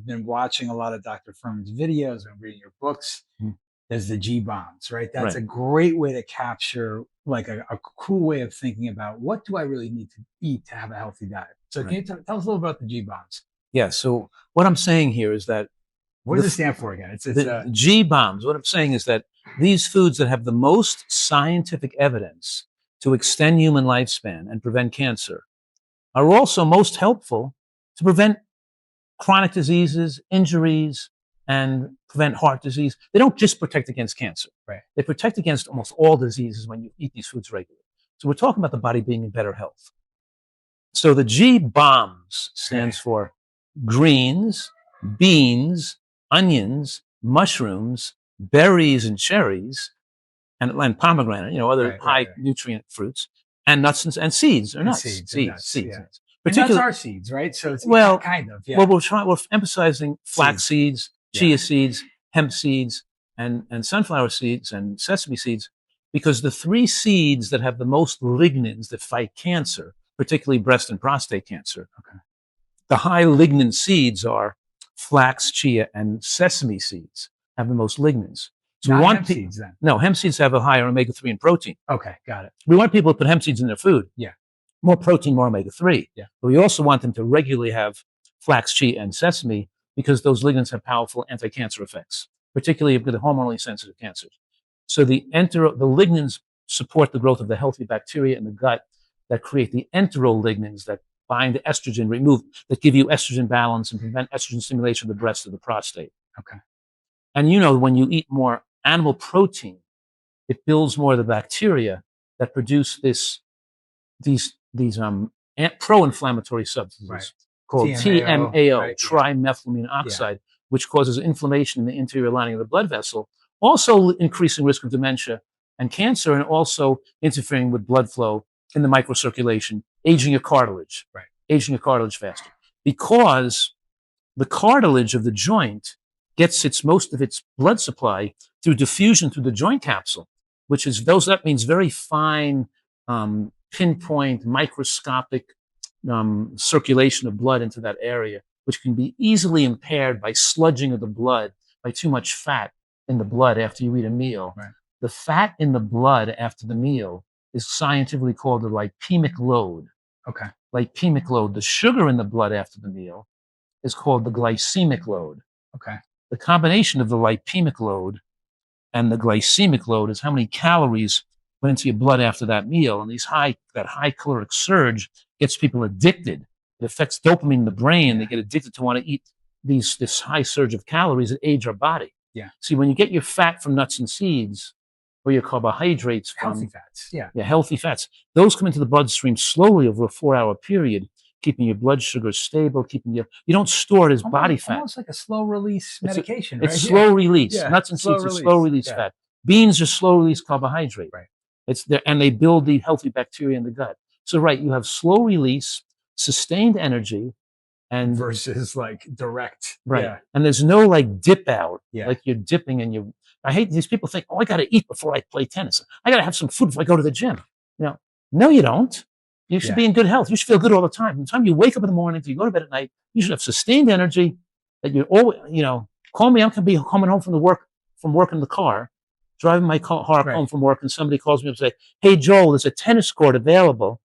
I've been watching a lot of Dr. Fuhrman's videos and reading your books. There's the G bombs, right? That's a great way to capture like a cool way of thinking about what do I really need to eat to have a healthy diet. So can you tell us a little about the G bombs? Yeah. So what I'm saying here is that what does it stand for again? It's the G bombs. What I'm saying is that these foods that have the most scientific evidence to extend human lifespan and prevent cancer are also most helpful to prevent chronic diseases, injuries, and prevent heart disease. They don't just protect against cancer. Right. They protect against almost all diseases when you eat these foods regularly. So we're talking about the body being in better health. So the G bombs stands for greens, beans, onions, mushrooms, berries and cherries, and pomegranate, other high nutrient fruits, and nuts and seeds or nuts. Seeds. Nuts are seeds, right? So it's kind of. Yeah. Well, we're emphasizing flax seeds, chia seeds, hemp seeds, and sunflower seeds and sesame seeds, because the three seeds that have the most lignins that fight cancer, particularly breast and prostate cancer, the high lignin seeds are flax, chia, and sesame seeds have the most lignins. So not hemp seeds then? No, hemp seeds have a higher omega-3 in protein. Okay, got it. We want people to put hemp seeds in their food. Yeah. More protein, more omega-3. Yeah. But we also want them to regularly have flax, chia, and sesame because those lignins have powerful anti-cancer effects, particularly with the hormonally sensitive cancers. So the lignins support the growth of the healthy bacteria in the gut that create the enterolignins that bind to estrogen, that give you estrogen balance and prevent estrogen stimulation of the breast or the prostate. Okay. And when you eat more animal protein, it builds more of the bacteria that produce these pro-inflammatory substances called TMAO, trimethylamine oxide, which causes inflammation in the interior lining of the blood vessel, also increasing risk of dementia and cancer, and also interfering with blood flow in the microcirculation, aging your cartilage, aging your cartilage faster. Because the cartilage of the joint gets most of its blood supply through diffusion through the joint capsule, that means very fine, pinpoint, microscopic circulation of blood into that area, which can be easily impaired by sludging of the blood, by too much fat in the blood after you eat a meal. Right. The fat in the blood after the meal is scientifically called the lipemic load. Okay. Lipemic load. The sugar in the blood after the meal is called the glycemic load. Okay. The combination of the lipemic load and the glycemic load is how many calories went into your blood after that meal. And that high caloric surge gets people addicted. It affects dopamine in the brain. They get addicted to want to eat this high surge of calories that age our body. Yeah. See, when you get your fat from nuts and seeds, or your carbohydrates from healthy fats. Yeah, healthy fats. Those come into the bloodstream slowly over a 4-hour period, keeping your blood sugar stable, you don't store it as body fat. Almost like a slow release medication, right? It's slow release. Yeah. Nuts and seeds are slow release fat. Beans are slow release carbohydrate. Right. It's there, and they build the healthy bacteria in the gut. So you have slow release, sustained energy, and versus like direct. Right. Yeah. And there's no dip out. Yeah. Like you're dipping and I hate these people think, I got to eat before I play tennis. I got to have some food before I go to the gym. No, you don't. You should be in good health. You should feel good all the time. From the time you wake up in the morning till you go to bed at night, you should have sustained energy that you're always, call me. I'm going to be coming home from work in the car, driving my car home from work, and somebody calls me up and say, hey, Joel, there's a tennis court available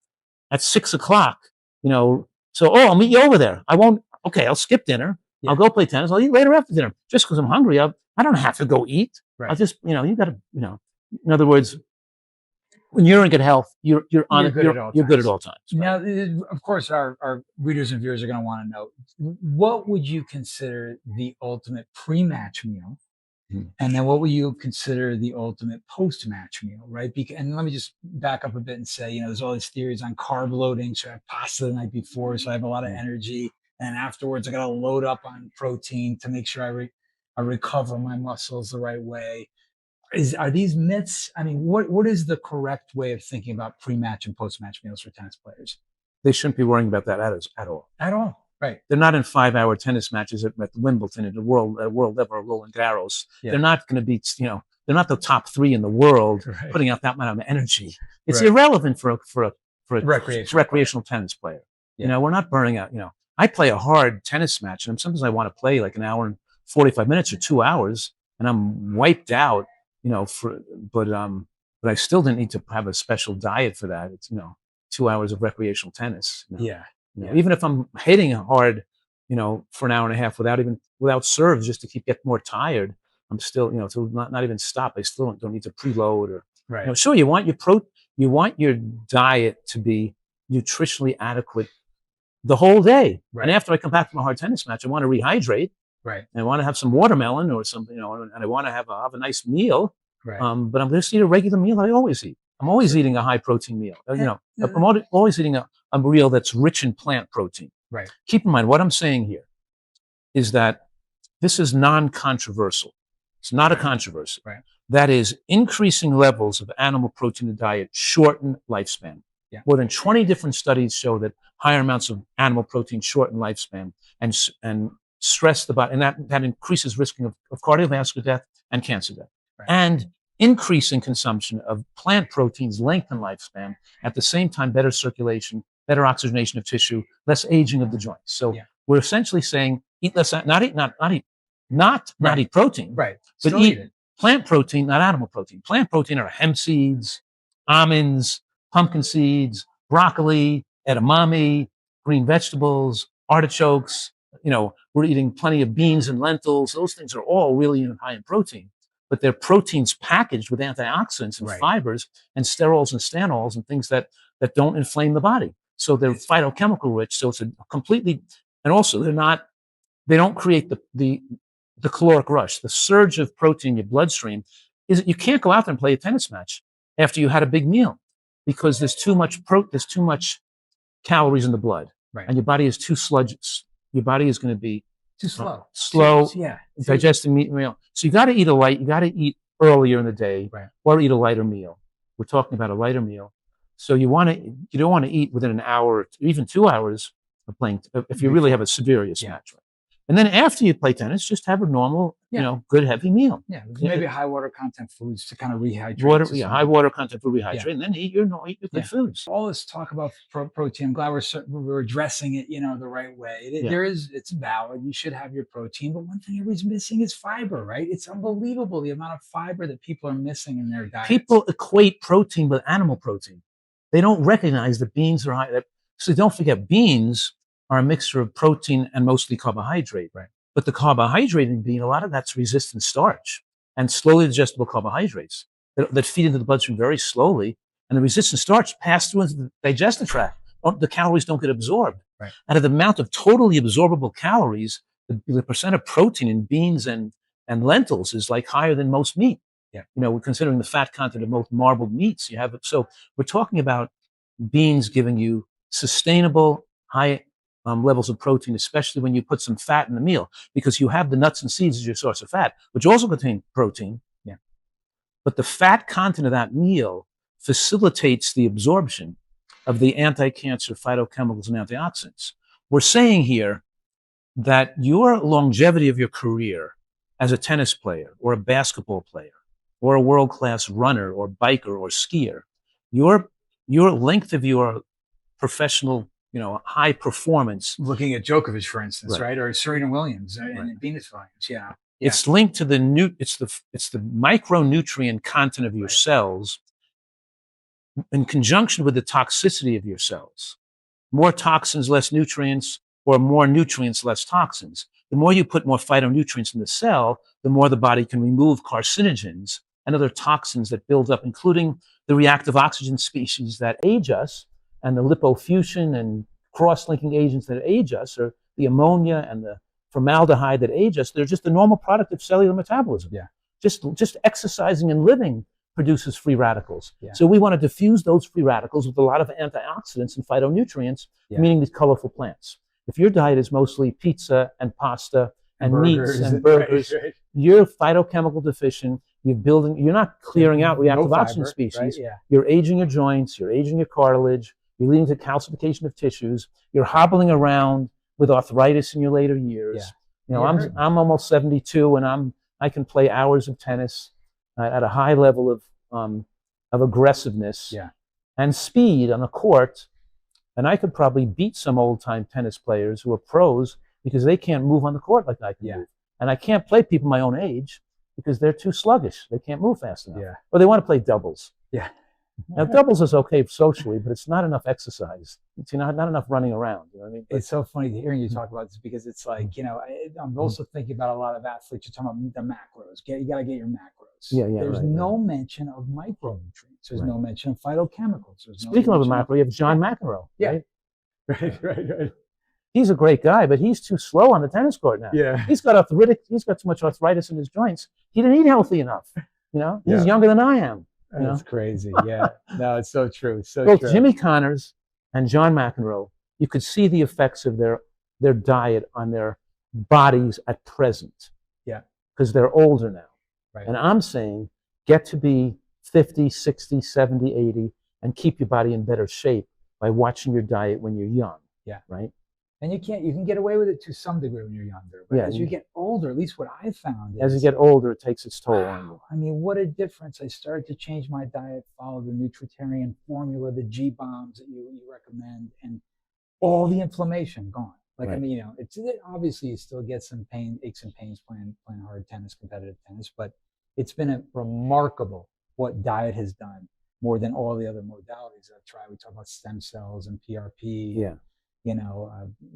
at 6:00. So, I'll meet you over there. I'll skip dinner. Yeah. I'll go play tennis. I'll eat later after dinner. Just because I'm hungry, I don't have to go eat. Right. I'll just, you got to, in other words, when you're in good health, you're good at all times. Right? Now, of course, our readers and viewers are going to want to know, what would you consider the ultimate pre-match meal? Mm-hmm. And then what would you consider the ultimate post-match meal, right? And let me just back up a bit and say, there's all these theories on carb loading. So I have pasta the night before, so I have a lot of energy. And afterwards, I got to load up on protein to make sure I recover my muscles the right way. Are these myths? I mean, what is the correct way of thinking about pre-match and post-match meals for tennis players? They shouldn't be worrying about that at all. At all, right? They're not in 5-hour tennis matches at Wimbledon, at the world level, or Roland Garros. Yeah. They're not going to be, they're not the top 3 in the world putting out that amount of energy. It's irrelevant for a recreational tennis player. Yeah. We're not burning out. I play a hard tennis match, and sometimes I want to play like an hour and 45 minutes or 2 hours, and I'm wiped out, but I still didn't need to have a special diet for that. It's 2 hours of recreational tennis. Even if I'm hitting hard, for an hour and a half without serves, just to get more tired, I'm still, to not even stop. I still don't need to preload or, right. Sure, you want your diet to be nutritionally adequate the whole day. Right. And after I come back from a hard tennis match, I want to rehydrate. Right. And I want to have some watermelon or something, and I want to have a nice meal. Right. But I'm just eat a regular meal I always eat. I'm always eating a high protein meal. I'm always eating a meal that's rich in plant protein. Right. Keep in mind what I'm saying here is that this is non-controversial. It's not a controversy. Right. That is, increasing levels of animal protein in the diet shorten lifespan. Yeah. More than 20 different studies show that higher amounts of animal protein shorten lifespan and stress the body, and that increases risk of cardiovascular death and cancer death. Right. And increasing consumption of plant proteins lengthen lifespan. At the same time, better circulation, better oxygenation of tissue, less aging of the joints. So we're essentially saying eat less, not eat protein, right? But eat plant protein, not animal protein. Plant protein are hemp seeds, almonds, pumpkin seeds, broccoli, edamame, green vegetables, artichokes. We're eating plenty of beans and lentils. Those things are all really high in protein, but they're proteins packaged with antioxidants and fibers and sterols and stanols and things that don't inflame the body. So they're phytochemical rich. So it's a completely, and also they don't create the caloric rush. The surge of protein in your bloodstream is that you can't go out there and play a tennis match after you had a big meal because there's too much calories in the blood, and your body is too sluggish. Your body is going to be too slow. Digesting meal. So you got to eat you got to eat earlier in the day, or eat a lighter meal. We're talking about a lighter meal. So you don't want to eat within an hour, or even 2 hours of playing, if you really have a serious match. Right? And then after you play tennis, just have a normal, good heavy meal. Yeah, maybe high water content foods to kind of rehydrate. High water content food rehydrate, and then eat your good foods. All this talk about protein, I'm glad we're addressing it, the right way. It's valid. You should have your protein, but one thing everybody's missing is fiber, right? It's unbelievable the amount of fiber that people are missing in their diet. People equate protein with animal protein. They don't recognize that beans are high. So don't forget, beans are a mixture of protein and mostly carbohydrate. Right. But the carbohydrate in bean, a lot of that's resistant starch and slowly digestible carbohydrates that feed into the bloodstream very slowly. And the resistant starch pass through into the digestive tract. The calories don't get absorbed. Right. Out of the amount of totally absorbable calories, the percent of protein in beans and lentils is like higher than most meat. Yeah. Considering the fat content of most marbled meats, you have it. So we're talking about beans giving you sustainable high levels of protein, especially when you put some fat in the meal, because you have the nuts and seeds as your source of fat, which also contain protein. Yeah. But the fat content of that meal facilitates the absorption of the anti-cancer phytochemicals and antioxidants. We're saying here that your longevity of your career as a tennis player or a basketball player or a world-class runner or biker or skier, your length of your professional high performance. Looking at Djokovic, for instance, right? Or Serena Williams and Venus Williams. Yeah. It's linked to it's the micronutrient content of your cells in conjunction with the toxicity of your cells. More toxins, less nutrients, or more nutrients, less toxins. The more you put more phytonutrients in the cell, the more the body can remove carcinogens and other toxins that build up, including the reactive oxygen species that age us, and the lipofuscin and cross-linking agents that age us, or the ammonia and the formaldehyde that age us. They're just the normal product of cellular metabolism. Yeah. Just exercising and living produces free radicals. Yeah. So we want to diffuse those free radicals with a lot of antioxidants and phytonutrients, meaning these colorful plants. If your diet is mostly pizza and pasta and meats and burgers, you're phytochemical deficient. You're not clearing out reactive oxygen species. Right? Yeah. You're aging your joints. You're aging your cartilage. You're leading to calcification of tissues. You're hobbling around with arthritis in your later years. Yeah. I'm almost 72, and I can play hours of tennis at a high level of aggressiveness and speed on the court. And I could probably beat some old-time tennis players who are pros because they can't move on the court like I can move. And I can't play people my own age because they're too sluggish. They can't move fast enough. Or they want to play doubles. Now, doubles is okay socially, but it's not enough exercise. It's not enough running around. You know what I mean? It's so funny hearing you talk about this because it's like, I'm also thinking about a lot of athletes. You're talking about the macros. You got to get your macros. There's no mention of micronutrients. There's no mention of phytochemicals. Speaking of a macro, you have John McEnroe. Right. He's a great guy, but he's too slow on the tennis court now. He's got arthritic. He's got too much arthritis in his joints. He didn't eat healthy enough. He's younger than I am. That's crazy. No, it's so true. So both true. Jimmy Connors and John McEnroe, you could see the effects of their diet on their bodies at present. Because they're older now. And I'm saying get to be 50, 60, 70, 80, and keep your body in better shape by watching your diet when you're young. Right? And you can get away with it to some degree when you're younger. But as you get older, at least what I found is, as you get older, it takes its toll on you. I mean, what a difference. I started to change my diet, follow the Nutritarian formula, the G bombs that you recommend, and all the inflammation gone. Like, I mean, obviously you still get some aches and pains playing hard tennis, competitive tennis, but it's been a remarkable what diet has done more than all the other modalities I've tried. We talk about stem cells and PRP.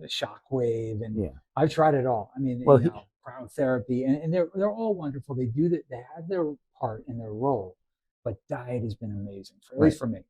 Shockwave, and I've tried it all. I mean, cryotherapy, and they're all wonderful. They have their part in their role, but diet has been amazing, at least for me.